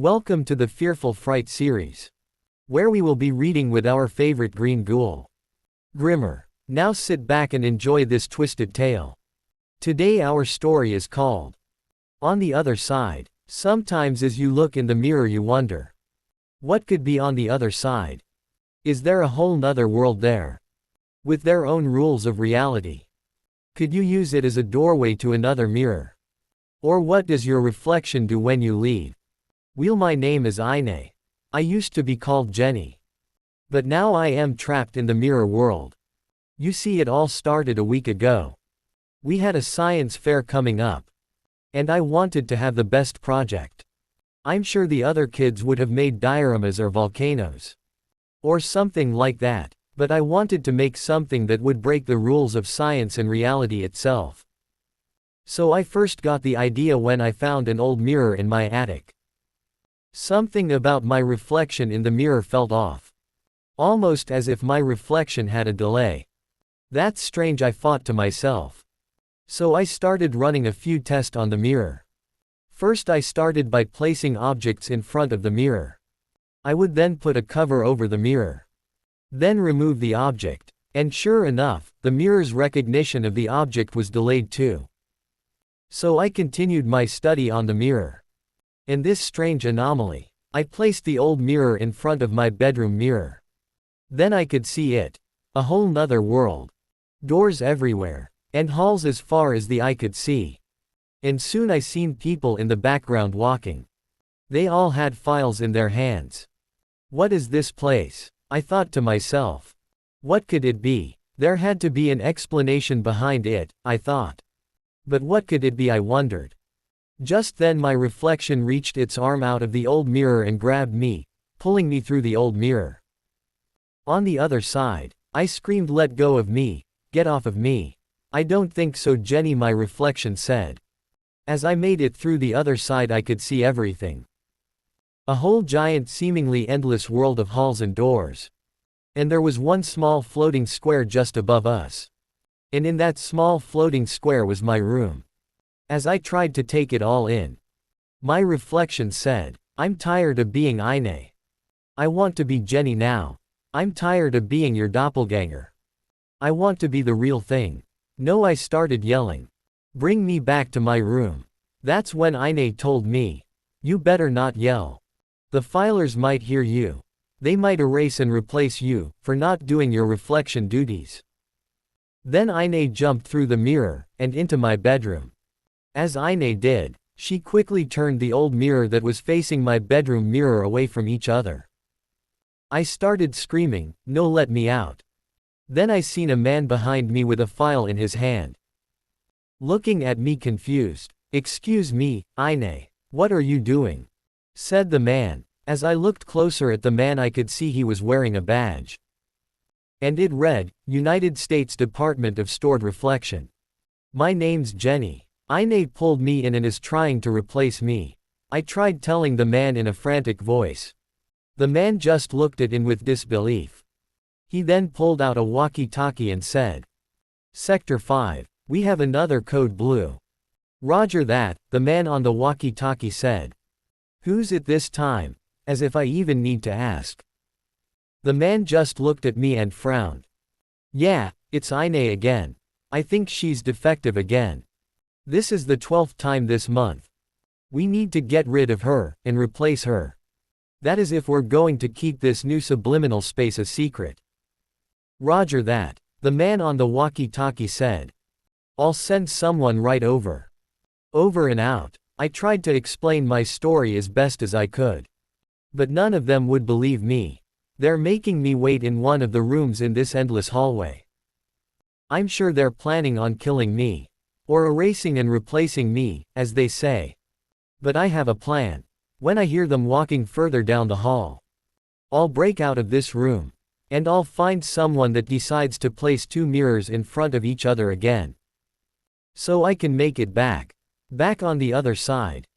Welcome to the Fearful Fright series, where we will be reading with our favorite green ghoul, Grimmer. Now sit back and enjoy this twisted tale. Today our story is called On the Other Side. Sometimes as you look in the mirror you wonder, what could be on the other side? Is there a whole nother world there? With their own rules of reality? Could you use it as a doorway to another mirror? Or what does your reflection do when you leave? Well, my name is Ine. I used to be called Jenny. But now I am trapped in the mirror world. You see, it all started a week ago. We had a science fair coming up. And I wanted to have the best project. I'm sure the other kids would have made dioramas or volcanoes. Or something like that, but I wanted to make something that would break the rules of science and reality itself. So I first got the idea when I found an old mirror in my attic. Something about my reflection in the mirror felt off. Almost as if my reflection had a delay. That's strange, I thought to myself. So I started running a few tests on the mirror. First I started by placing objects in front of the mirror. I would then put a cover over the mirror. Then remove the object. And sure enough, the mirror's recognition of the object was delayed too. So I continued my study on the mirror. In this strange anomaly, I placed the old mirror in front of my bedroom mirror. Then I could see it. A whole nother world. Doors everywhere. And halls as far as the eye could see. And soon I seen people in the background walking. They all had files in their hands. What is this place? I thought to myself. What could it be? There had to be an explanation behind it, I thought. But what could it be, I wondered. Just then my reflection reached its arm out of the old mirror and grabbed me, pulling me through the old mirror. On the other side, I screamed, "Let go of me, get off of me." "I don't think so, Jenny," my reflection said. As I made it through the other side I could see everything. A whole giant, seemingly endless world of halls and doors. And there was one small floating square just above us. And in that small floating square was my room. As I tried to take it all in, my reflection said, "I'm tired of being Ine. I want to be Jenny now. I'm tired of being your doppelganger. I want to be the real thing." No, I started yelling. "Bring me back to my room." That's when Ine told me, "You better not yell. The filers might hear you. They might erase and replace you, for not doing your reflection duties." Then Ine jumped through the mirror, and into my bedroom. As Ine did, she quickly turned the old mirror that was facing my bedroom mirror away from each other. I started screaming, "No, let me out." Then I seen a man behind me with a file in his hand. Looking at me confused. "Excuse me, Ine. What are you doing?" said the man. As I looked closer at the man I could see he was wearing a badge. And it read, "United States Department of Stored Reflection." "My name's Jenny. Ine pulled me in and is trying to replace me," I tried telling the man in a frantic voice. The man just looked at me with disbelief. He then pulled out a walkie-talkie and said, "Sector 5, we have another code blue." "Roger that," the man on the walkie-talkie said. "Who's it this time?" As if I even need to ask. The man just looked at me and frowned. "Yeah, it's Ine again. I think she's defective again. This is the 12th time this month. We need to get rid of her, and replace her. That is if we're going to keep this new subliminal space a secret." "Roger that," the man on the walkie-talkie said. "I'll send someone right over." Over and out. I tried to explain my story as best as I could. But none of them would believe me. They're making me wait in one of the rooms in this endless hallway. I'm sure they're planning on killing me. Or erasing and replacing me, as they say. But I have a plan. When I hear them walking further down the hall, I'll break out of this room. And I'll find someone that decides to place two mirrors in front of each other again. So I can make it back. Back on the other side.